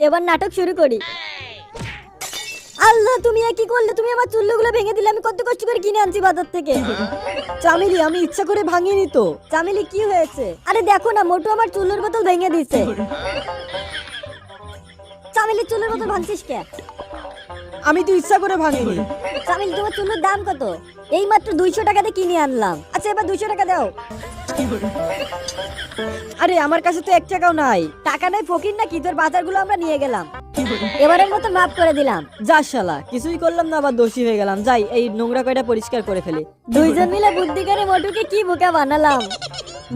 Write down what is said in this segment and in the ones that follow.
এবার নাটক শুরু করি। আল্লাহ, তুমি কি করলে? তুমি আমার চুল্লুগুলো ভেঙে দিলে। আমি কত কষ্ট করে কিনে আনছি বাজার থেকে। চামেলি, আমি ইচ্ছা করে ভাঙিনি তো। চামেলি, কি হয়েছে? আরে দেখো না, মোটু আমার চুল্লুর বোতল ভেঙে দিয়েছে। চামেলি, চুল্লুর বোতল ভাঙছিস কে? আমি তো ইচ্ছা করে ভাঙিনি। চামেলি, তোমার চুল্লুর দাম কত? এই মাত্র 200 টাকাতে কিনে আনলাম। আচ্ছা, এবার 200 টাকা দাও। আরে আমার কাছে তো 1 টাকাও নাই। টাকা নাই ফকির নাকি? তোর বাজারগুলো আমরা নিয়ে গেলাম। এবারের মতো মাফ করে দিলাম। যা শালা, কিছুই করলাম না, আবার দোষী হয়ে গেলাম। যাই, এই নোংরা কয়টা পরিষ্কার করে ফেলি। দুইজন মিলে বুদ্ধি করে মোটুকে কি বোকা বানালাম।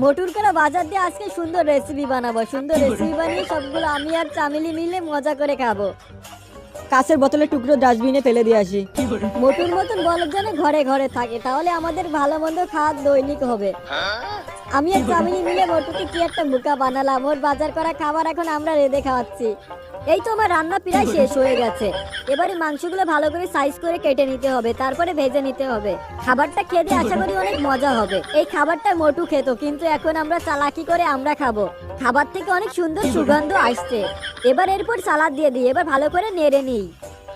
মোটুর করে বাজার দিয়ে আজকে সুন্দর রেসিপি বানাবো। সুন্দর রেসিপি বানিয়ে সবগুলো আমি আর চামেলি মিলে মজা করে খাবো। কাঁচের বোতলের টুকরো ডাস্টবিনে ফেলে দিয়ে আসি। মোটুর মতন বলদ যেন ঘরে ঘরে থাকে, তাহলে আমাদের ভালো মন্দ খাওয়া দৈনিক হবে। আমি আর চামেলি মিলে মোটুকে কি একটা বোকা বানালাম। ওর বাজার করা খাবার এখন আমরা রেঁধে খাওয়াচ্ছি। এই তো আমার রান্না প্রায় শেষ হয়ে গেছে। এবারে মাংসগুলো ভালো করে সাইজ করে কেটে নিতে হবে, তারপরে ভেজে নিতে হবে। খাবারটা খেতে আশা করি অনেক মজা হবে। এই খাবারটা মোটু খেত, কিন্তু এখন আমরা চালাকি করে আমরা খাবো। খাবার থেকে অনেক সুন্দর সুগন্ধ আসছে। এবার এরপর সালাদ দিয়ে দিই। এবার ভালো করে নেড়ে নিই।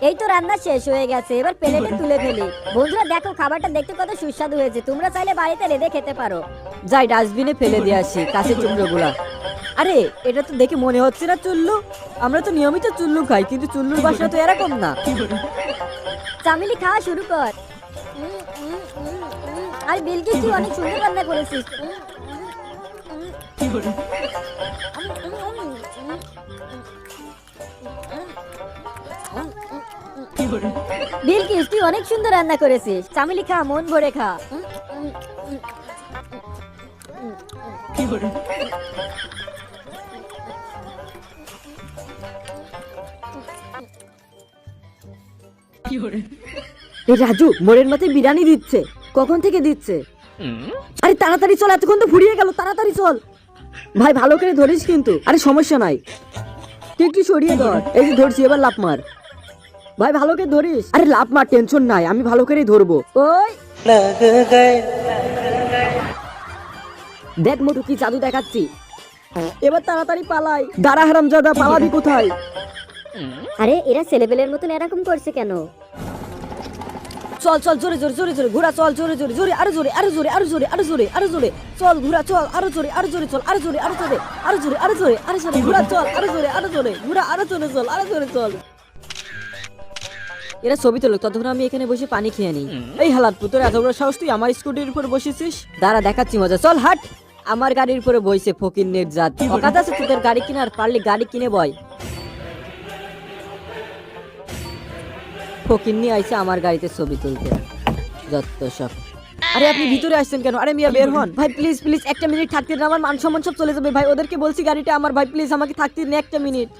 এই তো রান্না শেষ হয়ে গেছে, এবার প্লেটে তুলে ফেলি। বন্ধুরা দেখো, খাবারটা দেখতে কত সুস্বাদু হয়েছে। তোমরা চাইলে বাড়িতে রেঁধে খেতে পারো। যাই, ডাস্টবিনে ফেলে দিয়ে আসি কাঁচের টুকরোগুলা। আরে, এটা তো দেখে মনে হচ্ছে না চুল্লু। আমরা তো নিয়মিত চুল্লু খাই, কিন্তু চুল্লুর বাসা তো এরকম না। চামেলি, খাওয়া শুরু কর। আর বিলকিস, তুই অনেক সুন্দর রান্না করেছিস। বিলকিস, তুই অনেক সুন্দর রান্না করেছিস। চামেলি, খা, মন ভরে খা। এই রাজু, মোড়ের মাথায় বিরিয়ানি দিচ্ছে। কখন থেকে দিচ্ছে? আরে তাড়াতাড়ি চল, এতক্ষণ তো ফুরিয়ে গেল, তাড়াতাড়ি চল। ভাই, ভালো করে ধরিস কিন্তু। আরে সমস্যা নাই, তুই একটু সরিয়ে ধর। এই যে ধরছি, এবার লাফ মার। ভাই, ভালো করে ধরিস। আরে লাফ মার, টেনশন নাই, আমি ভালো করেই ধরবো। ওই দেখ মোটু, কি জাদু দেখাচ্ছি। এবার তাড়াতাড়ি পালাই। দাঁড়া হারামজাদা, পালাবি কোথায়? আরে, এরা ছেলেবেলের মতন এরকম করছে কেন? চল চল, জোরে জোরে জোরে জোরে ঘোরা, চল জোরে জোরে জোরে, আরো জোরে, আরো জোরে, আরো জোরে, আরো জোরে, আরো জোরে চল ঘোরা, চল আরো জোরে, আরো জোরে চল, আরো জোরে, আরো জোরে, আরো জোরে, আরো জোরে, আরো জোরে ঘোরা, চল আরো জোরে, আরো জোরে ঘোরা, আরো জোরে চল, আরো জোরে চল। এরা ছবি তোলো, ততক্ষণ আমি এখানে বসে পানি খেয়ে নিই। এই হালাত পুতর, এত বড় সাহস তুই আমার স্কুটির উপর বসেছিস? দাঁড়া, দেখাচ্ছি মজা। চল হাট। আমার গাড়ির উপরে বইছে ফকিন্নের জাত। অকাত আছে তোদের গাড়ি কেনার? পারলি গাড়ি কিনে বয়। ফকিন্নি আইছে আমার গাড়িতে ছবি তুলতে, যত সব। আরে আপনি ভিতরে আসছেন কেন? আরে মিয়া, বের হন ভাই, প্লিজ প্লিজ, একটা মিনিট থাকতে দিন, আমার মান সম্মান সব চলে যাবে ভাই। ওদেরকে বলছি গাড়িটা আমার, ভাই প্লিজ আমাকে থাকতে দিন একটা মিনিট।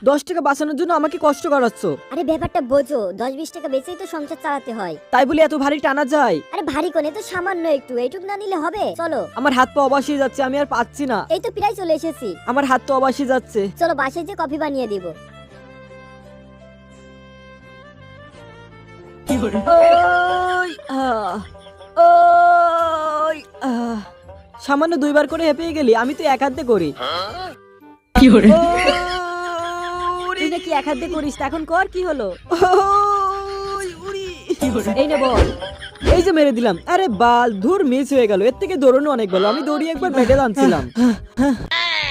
10 টাকা বাঁচানোর জন্য আমাকে কষ্ট করাচ্ছ। আরে ব্যাপারটা বোঝো, 10-20 টাকা বেচেই তো সংসার চালাতে হয়। তাই বলে এত ভারী টানা যায়? আরে ভারী কোনে, তো সামান্য একটু, এইটুক না নিলে হবে? চলো। আমার হাত পা অবাসিয়ে যাচ্ছে, আমি আর পাচ্ছি না। এই তো প্রায় চলে এসেছি। আমার হাত তো অবাসিয়ে যাচ্ছে। চলো, বাসায় যে কফি বানিয়ে দিব। ওই ওই সামান্য 2বার করে হেঁপে গেলি, আমি তো এক হাতে করি। তুই নাকি এক হাতে করিস, তা এখন কর, কি হলো? এই নে বল। এই যে মেরে দিলাম। আরে বাল, ধুর, মিস হয়ে গেল। এর থেকে দৌড়ানো অনেক ভালো। আমি দৌড়িয়ে একবার মেডেল আনছিলাম।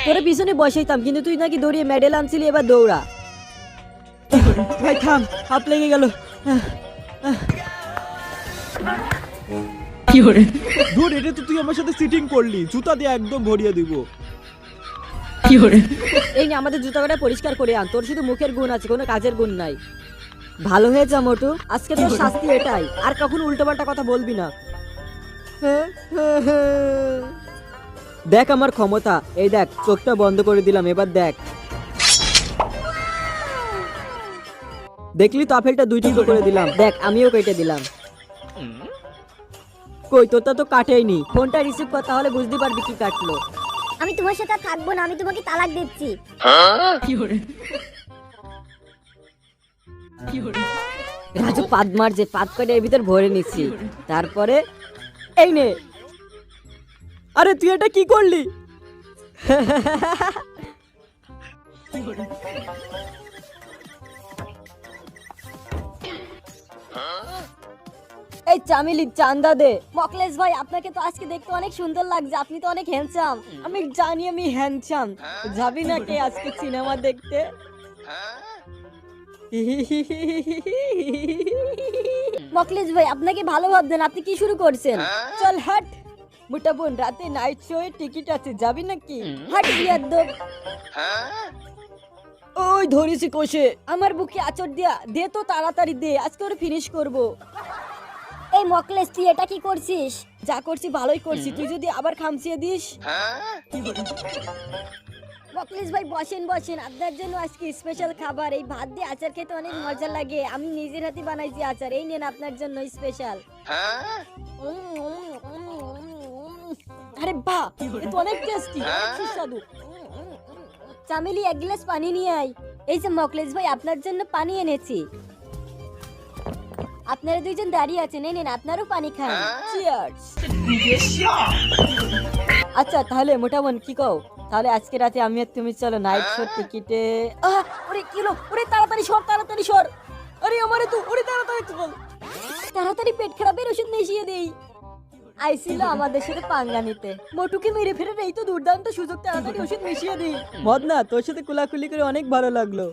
তোরে পিছনে বসাইতাম, কিন্তু তুই নাকি দৌড়িয়ে মেডেল আনছিলি, এবার দৌড়া। ভাই থাম, হাত লেগে গেল। ধুর, এটা তো তুই আমার সাথে সিটিং করলি। জুতা দিয়ে একদম ভরিয়ে দিব। এই নে, আমাদের জুতা কটা পরিষ্কার করে আন। তোর শুধু মুখের গুণ আছে, কোনো কাজের গুণ নাই। ভালো হয়ে যা মোটু, আজকে তোর শাস্তি এটাই। আর কখনো উল্টোপাল্টা কথা বলবি না। দেখ আমার ক্ষমতা, এই দেখ, চোখটা বন্ধ করে দিলাম, এবার দেখ। দেখলি তো, আপেলটা 2 টুকরো করে দিলাম। দেখ, আমিও কেটে দিলাম। কই, তোরটা তো কাটেইনি। ফোনটা রিসিভ কর, তাহলে বুঝতে পারবি কি কাটলো। আমি তোমার সাথে আর থাকবো না, আমি তোমাকে তালাক দিচ্ছি। রাজু পাদ মার, যে পাদ করে এর ভিতর ভরে নিচ্ছি, তারপরে এই নে। আরে তুই এটা কি করলি? এই চামিলি চান্দা দে। মকলেশ ভাই আপনাকে তো আজকে দেখতে অনেক সুন্দর লাগছে, আপনি তো অনেক হ্যান্ডসাম। আমি জানি আমি হ্যান্ডসাম। যাবি না কে আজকে সিনেমা দেখতে? মকলেশ ভাই আপনাকে ভালো ভাবছেন, আপনি কি শুরু করছেন? চল হাট। মোটা বোন রাতে নাইট শো এর টিকিট আছে, যাবি নাকি? হাট বিয়াদ্দব। ওই ধরেছি কোষে। আমার বুকে আচর দিয়া দে তো, তাড়াতাড়ি দে, আজকে ওরে ফিনিশ করব। এই মকলেশ তুই এটা কি করছিস? যা করছি ভালোই করছি, তুই যদি আবার খামচিয়ে দিস। মকলেশ ভাই বসেন বসেন, আপনার জন্য আজকে স্পেশাল খাবার। এই ভাত দিয়ে আচার খেতে অনেক মজা লাগে, আমি নিজের হাতে বানাইছি আচার। এই নেন আপনার জন্য স্পেশাল। আরে বাহ, এ তো অনেক টেস্টি, সুস্বাদু। চামেলি এক গ্লাস পানি নিয়ে আয়। এই যে মকলেশ ভাই আপনার জন্য পানি এনেছি। আপনারা দুইজন দাঁড়িয়ে আছেন, এই নেন আপনারও পানি খান। চিয়ার্স। আচ্ছা তাহলে মোটা বোন কি কও, তাহলে আজকে রাতে আমি আর তুমি চলো নাইট শো টিকিটে। ওরে কিলো, ওরে তাড়াতাড়ি সর, তাড়াতাড়ি সর। আরে আমারে তো, ওরে তাড়াতাড়ি চল। তাড়াতাড়ি পেট খারাপের ওষুধ মিশিয়ে দেই। আইছিল আমাদের সাথে পাঙ্গা নিতে, মোটুকে মেরে ফেলে এই তো দুর্দান্ত সুযোগ, তাড়াতাড়ি ওষুধ মিশিয়ে দিই। মদ না, তোর সাথে কুলাকুলি করে অনেক ভালো লাগলো।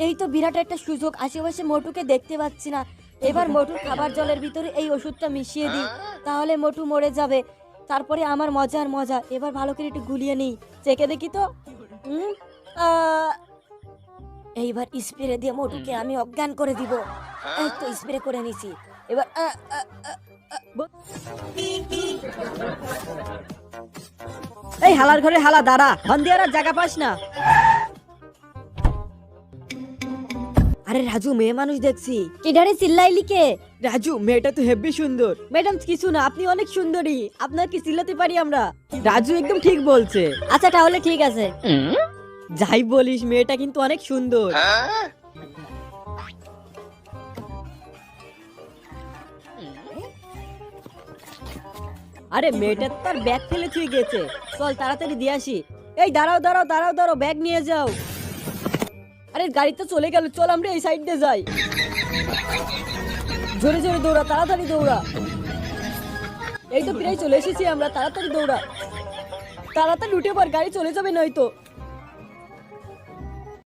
এই তো বিরাট একটা সুযোগ, আশেপাশে মোটুকে দেখতে পাচ্ছি না। এবার মোটুর খাবার জলের ভিতরে এই ওষুধটা মিশিয়ে দিই, তাহলে মোটু মরে যাবে। তারপরে আমার মজার মজা। এবার ভালো করে একটু গুলিয়ে নিই, চেকে দেখি তো। এইবার স্প্রে দিয়ে মোটুকে আমি অজ্ঞান করে দিব। এই তো স্প্রে করে নিছি। এবার এই হালার ঘরে হালা দাঁড়া, হন্দিয়ার আর জায়গা পাস না। আরে রাজু, মেয়ে মানুষ দেখছি। কিডারে চিল্লাইলি কে? রাজু, মেয়েটা তো হেব্বি সুন্দর। ম্যাডাম কিছু না, আপনি অনেক সুন্দরী, আপনার কি চিল্লাতে পারি আমরা? রাজু একদম ঠিক বলছে। আচ্ছা তাহলে ঠিক আছে। যাই বলিস, মেয়েটা কিন্তু অনেক সুন্দর। আরে মেয়েটা তার ব্যাগ ফেলে থুই গেছে, চল তাড়াতাড়ি দিয়ে আসি। এই দাঁড়াও দাঁড়াও দাঁড়াও দাঁড়াও, ব্যাগ নিয়ে যাও। আরে গাড়ি তো চলে গেল, চল আমরা এই সাইড দিয়ে যাই। জোরে জোরে দৌড়া, তাড়াতাড়ি দৌড়া। এই তো প্রায় চলে এসেছি আমরা, তাড়াতাড়ি দৌড়া। তাড়াতাড়ি উঠে পর, গাড়ি চলে যাবে নয়তো।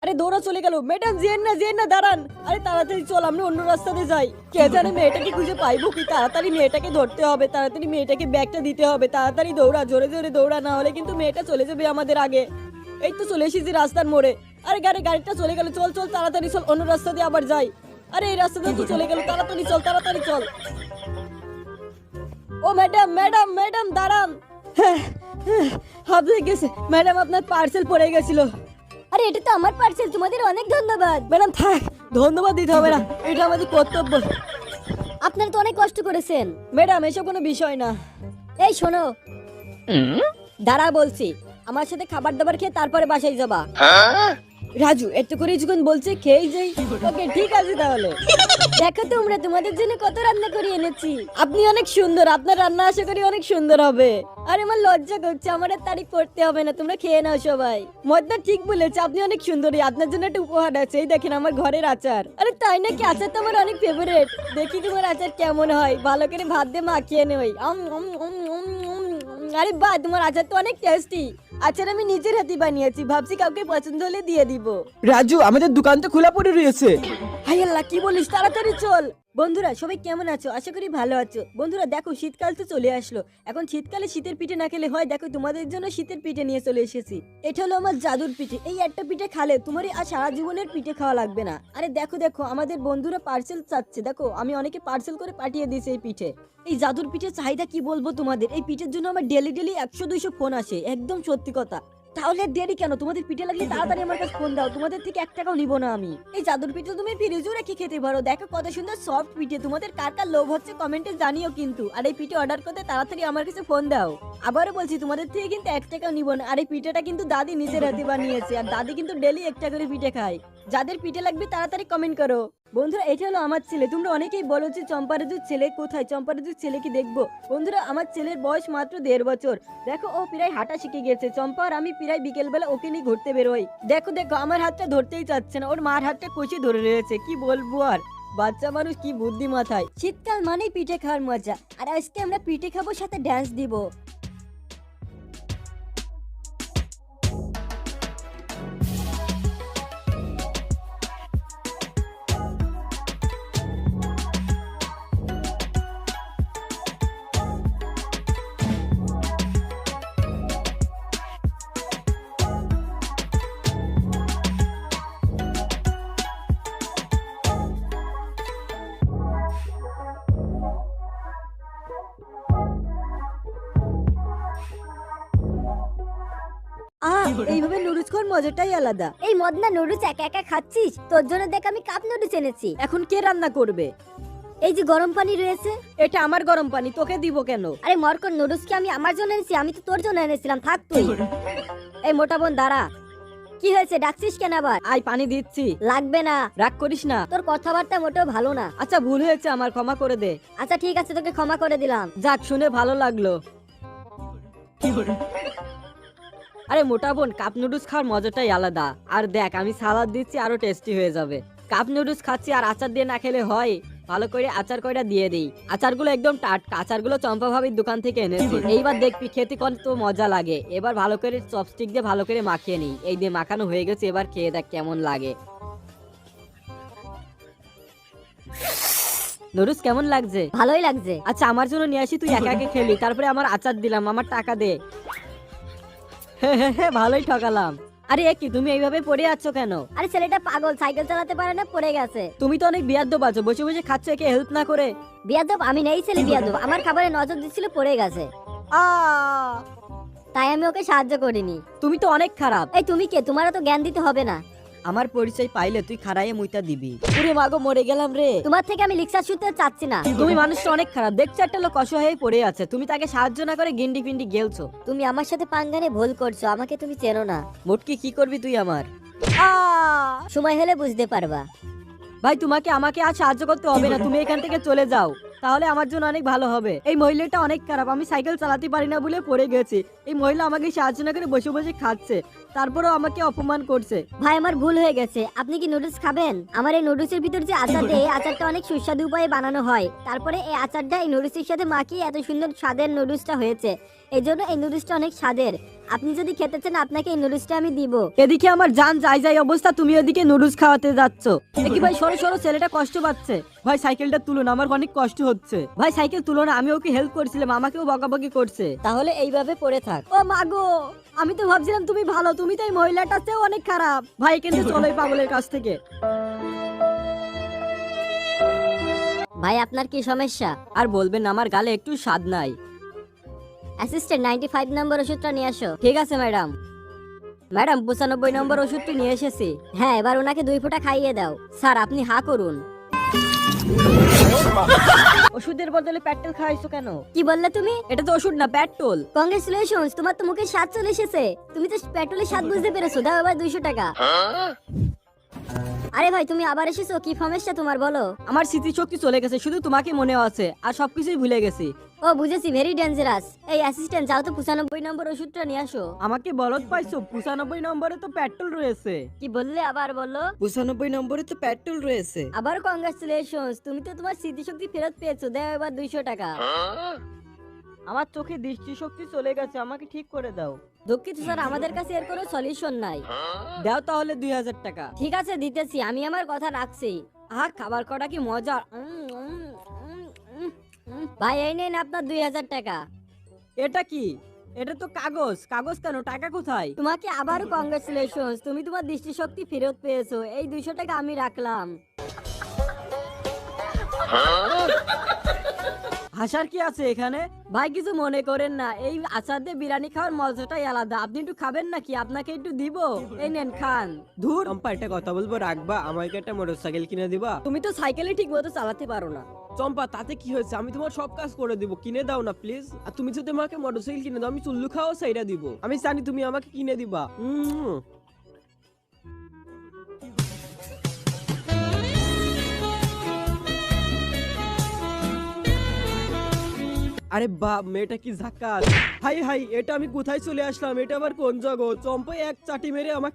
আরে দৌড়া চলে গেল। ম্যাডাম যেন না দাঁড়ান। আরে তাড়াতাড়ি চল, আমরা অন্য রাস্তাতে যাই। কে জানে মেয়েটাকে খুঁজে পাইবো কি। তাড়াতাড়ি মেয়েটাকে ধরতে হবে, তাড়াতাড়ি মেয়েটাকে ব্যাগটা দিতে হবে। তাড়াতাড়ি দৌড়া, জোরে জোরে দৌড়া, না হলে কিন্তু মেয়েটা চলে যাবে আমাদের আগে। এই তো চলে এসেছি রাস্তার মোড়ে। আরে গাড়িটা চলে গেল, চল চল তাড়াতাড়ি চল, অন্য রাস্তা দিয়ে আবার যাই। আরে এই রাস্তাতে তো চলে গেল, তাড়াতাড়ি চল, তাড়াতাড়ি চল। ও ম্যাডাম ম্যাডাম ম্যাডাম দাঁড়ান। হাবড়ে গেছে ম্যাডাম, আপনার পার্সেল পড়ে গেছিল। আরে এটা তো আমার পার্সেল, তোমাদের অনেক ধন্যবাদ। ম্যাডাম থাক, ধন্যবাদ দিতে হবে না, এটা আমাদের কর্তব্য। আপনারা তো অনেক কষ্ট করেছেন। ম্যাডাম এসব কোনো বিষয় না। এই শোনো, দাঁড়া বলছি, আমার সাথে খাবার দাবার খেয়ে তারপরে বাসায় যাবা। রাজু এত করে যখন বলছে খেয়ে যাই। ওকে ঠিক আছে তাহলে। দেখো তোমরা, তোমাদের জন্য কত রান্না করে এনেছি। আপনি অনেক সুন্দর, আপনার রান্না আশা করি অনেক সুন্দর হবে। আরে আমার লজ্জা করছে, আমার আর তারিফ করতে হবে না, তোমরা খেয়ে নাও সবাই। মদনা ঠিক বলেছে, আপনি অনেক সুন্দরী, আপনার জন্য একটা উপহার আছে। এই দেখেন আমার ঘরের আচার। আরে তাই নাকি? আচার তো আমার অনেক ফেভারিট। দেখি তোমার আচার কেমন হয়, ভালো করে ভাত দিয়ে মাখিয়ে নেই। আরে বাহ, তোমার আচার তো অনেক টেস্টি। আচার আমি নিজের হাতে বানিয়েছি, ভাবছি কাউকে পছন্দ হলে দিয়ে দিব। রাজু, আমাদের দোকান তো খোলা পড়ে রয়েছে। হাই আল্লাহ, কি বলিস, তাড়াতাড়ি চল। বন্ধুরা সবাই কেমন আছো? আশা করি ভালো আছো। বন্ধুরা দেখো, শীতকাল তো চলে আসলো। এখন শীতকালে শীতের পিঠে না খেলে হয়? দেখো তোমাদের জন্য শীতের পিঠে নিয়ে চলে এসেছি। এটা হলো আমার জাদুর পিঠে। এই একটা পিঠে খালে তোমার আর সারা জীবনের পিঠে খাওয়া লাগবে না। আরে দেখো দেখো, আমাদের বন্ধুরা পার্সেল চাচ্ছে। দেখো আমি অনেকে পার্সেল করে পাঠিয়ে দিয়েছি এই পিঠে। এই জাদুর পিঠের চাহিদা কি বলবো তোমাদের। এই পিঠের জন্য আমার ডেলি 100-200 ফোন আসে, একদম সত্যি কথা। তাহলে দেরি কেন? তোমাদের পিঠে লাগলে তাড়াতাড়ি আমার কাছে ফোন দাও, তোমাদের থেকে 1 টাকাও নিব না আমি। এই জাদুর পিঠে তুমি ফ্রিজেও রেখে খেতে পারো। দেখো কত সুন্দর সফট পিঠে। তোমাদের কার কার লোভ হচ্ছে কমেন্টে জানিও কিন্তু। আর এই পিঠে অর্ডার করতে তাড়াতাড়ি আমার কাছে ফোন দাও। আবারও বলছি, তোমাদের থেকে কিন্তু 1 টাকাও নিব না। আর এই পিঠেটা কিন্তু দাদি নিজের হাতে বানিয়েছে, আর দাদি কিন্তু ডেলি 1টা করে পিঠে খায়। যাদের পিঠে লাগবে তাড়াতাড়ি কমেন্ট করো। বন্ধুরা এটা হলো আমার ছেলে। তোমরা অনেকেই বলো যে চম্পারাজুর ছেলে কোথায়, চম্পারাজুর ছেলে কি দেখবো। বন্ধুরা আমার ছেলের বয়স মাত্র 1.5 বছর। দেখো ও প্রায় হাঁটা শিখে গেছে। চম্পা আর আমি প্রায় বিকেলবেলা ওকে নিয়ে ঘুরতে বেরোই। দেখো দেখো আমার হাতটা ধরতেই চাচ্ছে না, ওর মার হাতটা কষে ধরে রয়েছে। কি বলবো আর, বাচ্চা মানুষ কি বুদ্ধি মাথায়। শীতকাল মানেই পিঠে খাওয়ার মজা, আর আজকে আমরা পিঠে খাবো, সাথে ড্যান্স দিব। এইভাবে নুডলস খাওয়ার মজাটাই আলাদা। এই মদনা নুডলস একা একা খাচ্ছিস? তোর জন্য দেখ আমি কাপ নুডলস এনেছি। এখন কে রান্না করবে? এই যে গরম পানি রয়েছে। এটা আমার গরম পানি, তোকে দিব কেন? আরে মরকন, নুডলস কি আমি আমার জন্য এনেছি? আমি তো তোর জন্য এনেছিলাম, থাক তুই। এই মোটা বোন দাঁড়া। কি হয়েছে, ডাকছিস কেন আবার? আই পানি দিচ্ছি। লাগবে না, রাগ করিস না। তোর কথাবার্তা মোটেও ভালো না। আচ্ছা ভুল হয়েছে আমার, ক্ষমা করে দে। আচ্ছা ঠিক আছে, তোকে ক্ষমা করে দিলাম। যাক, শুনে ভালো লাগলো। আরে মোটা বোন, কাপ নুডলস খাওয়ার মজাটাই আলাদা। আর দেখ আমি সালাদ দিচ্ছি, আরো টেস্টি হয়ে যাবে। কাপ নুডলস খাচ্ছি আর আচার দিয়ে না খেলে হয়? ভালো করে আচার কয়টা দিয়ে দিই। আচারগুলো একদম টাটকা, আচারগুলো চম্পা ভাবির দোকান থেকে এনেছি। এইবার দেখবি খেতে কত মজা লাগে। এবার ভালো করে চপস্টিক দিয়ে ভালো করে মাখিয়ে নিই। এই দিয়ে মাখানো হয়ে গেছে, এবার খেয়ে দেখ কেমন লাগে। নুডলস কেমন লাগছে? ভালোই লাগছে। আচ্ছা আমার জন্য নিয়ে আসি, তুই একা একা খেলি, তারপরে আমার আচার দিলাম, আমার টাকা দে। ভালোই ঠকালাম। আরে কি তুমি এইভাবে পড়ে আছো কেন? আরে ছেলেটা পাগল, সাইকেল চালাতে পারে না, পড়ে গেছে। তুমি তো অনেক বিয়াদ্দপ আছো, বসে বসে খাচ্ছ, একে হেল্প না করে। বিয়াদব আমি নেই, ছেলে বিয়াদব। আমার খাবারে নজর দিচ্ছিল, পড়ে গেছে, তাই আমি ওকে সাহায্য করিনি। তুমি তো অনেক খারাপ। এই তুমি কে? তোমারও তো জ্ঞান দিতে হবে না। আমার পরিচয় পাইলে তুই খারাইয়ে মুইতা দিবি। ওরে মাগো, মরে গেলাম রে। তোমার থেকে আমি লিক্সার শুনতে চাচ্ছি না। তুমি মানুষটা অনেক খারাপ। দেখছো একটা লোক অসহায় পড়ে আছে, তুমি তাকে সাহায্য না করে গিন্ডি ফিন্ডি গেলছো। তুমি আমার সাথে পাঙ্গানে ভুল করছো, আমাকে তুমি চেনো না। মোটকি কি করবি তুই আমার? সময় হলে বুঝতে পারবা। ভাই তোমাকে আমাকে আর সাহায্য করতে হবে না, তুমি এখান থেকে চলে যাও, তাহলে আমার জন্য অনেক ভালো হবে। এই মহিলাটা অনেক খারাপ, আমি সাইকেল চালাতে পারি না বলে পড়ে গেছি। এই মহিলা আমাকে সাহায্য না করে বসে বসে খাচ্ছে, তারপরেও আমাকে অপমান করছে। ভাই আমার ভুল হয়ে গেছে, আপনি কি নুডলস খাবেন? আমার এই নুডলসের ভিতর যে আচার দেয়, এই আচারটা অনেক সুস্বাদু উপায়ে বানানো হয়। তারপরে এই আচারটা এই নুডলসের সাথে মাখিয়ে এত সুন্দর স্বাদের নুডলসটা হয়েছে। এই জন্য এই নুডলসটা অনেক স্বাদের। আপনি যদি খেতে চান আপনাকে এই নুডলসটা আমি দিব। এদিকে আমার জান যাই যাই অবস্থা, তুমি ওদিকে নুডলস খাওয়াতে যাচ্ছ। কি ভাই, সরো সরো, ছেলেটা কষ্ট পাচ্ছে। ভাই সাইকেলটা তুলো না, আমার অনেক কষ্ট হচ্ছে। ভাই সাইকেল তুলো না, আমি ওকে হেল্প করছিলাম, আমাকেও বকাবকি করছে। তাহলে এইভাবে পড়ে থাক। ও মাগো, আমি তো ভাবছিলাম তুমি ভালো, তুমি তো এই মহিলাটার চেয়েও অনেক খারাপ। ভাই কিন্তু চলো এই পাগলের কাছ থেকে। ভাই আপনার কি সমস্যা? আর বলবেন না, আমার গালে একটু স্বাদ নাই। অ্যাসিস্ট্যান্ট 95 নম্বর ওষুধটা নিয়ে আসো। ঠিক আছে ম্যাডাম। ম্যাডাম 95 নম্বর ওষুধটি নিয়ে এসেছি। হ্যাঁ, এবার ওনাকে 2 ফোঁটা খাইয়ে দাও। স্যার আপনি হা করুন। ওষুধের বদলে পেট্রোল খাওয়াইছো কেন? কি বললে তুমি? এটা তো ওষুধ না, পেট্রোল। কংগ্রেচুলেশনস, তোমার তো মুখে স্বাদ চলে এসেছে। তুমি তো পেট্রোলের স্বাদ বুঝতে পেরেছো। দাও এবার 200 টাকা। আরে ভাই তুমি আবার এসেছো, কি সমস্যা তোমার বলো? আমার স্মৃতিশক্তি চলে গেছে, শুধু তোমাকে মনে আছে, আর সবকিছুই ভুলে গেছি। ও বুঝেছি, ভেরি ডেঞ্জারাস। এই অ্যাসিস্ট্যান্ট যাও তো 95 নম্বর ওষুধটা নিয়ে আসো। আমাকে বলদ পাইছো? 95 নম্বরে তো পেট্রোল রয়েছে। কি বললে আবার বলো? 95 নম্বরে তো পেট্রোল রয়েছে। আবার কংগ্রেচুলেশনস, তুমি তো তোমার স্মৃতিশক্তি ফেরত পেয়েছো। দাও এবার 200 টাকা। আমার চোখে দৃষ্টিশক্তি চলে গেছে, আমাকে ঠিক করে দাও। দুঃখিত স্যার, আমাদের কাছে এর কোনো সলিউশন নাই। দাও তাহলে 2000 টাকা। ঠিক আছে দিতেছি, আমি আমার কথা রাখছি। আহা, খাবার কটা কি মজা। ভাই এই নেন আপনার 2000 টাকা। এটা কি? এটা তো কাগজ। কাগজ কেন? টাকা কোথায়? তোমাকে আবারও কংগ্রেচুলেশনস, তুমি তোমার দৃষ্টিশক্তি ফেরত পেয়েছো। এই 200 টাকা আমি রাখলাম। হাসার কি আছে এখানে? ভাই কিছু মনে করেন না, এই আচার দিয়ে বিরিয়ানি খাওয়ার মজাটাই আলাদা। আপনি একটু খাবেন নাকি? আপনাকে একটু দিব। এই নেন খান। ধুর, চম্পা একটা কথা বলবো, রাখবা? আমাকে একটা মোটরসাইকেল কিনে দিবা? তুমি তো সাইকেলে ঠিক মতো চালাতে পারো না। চম্পা তাতে কি হয়েছে? আমি তোমার সব কাজ করে দিব, কিনে দাও না প্লিজ। আর তুমি যদি আমাকে মোটরসাইকেল কিনে দাও, আমি চুল্লু খাওয়া সেইটা দিব। আমি জানি তুমি আমাকে কিনে দিবা। আরে বাপ, মেয়েটা কি ঝাকাস! হাই হাই, এটা আমি কোথায় চলে আসলাম? এটা আবার কোন জগৎ? চম্পাই এক চাটি মেরে আমাকে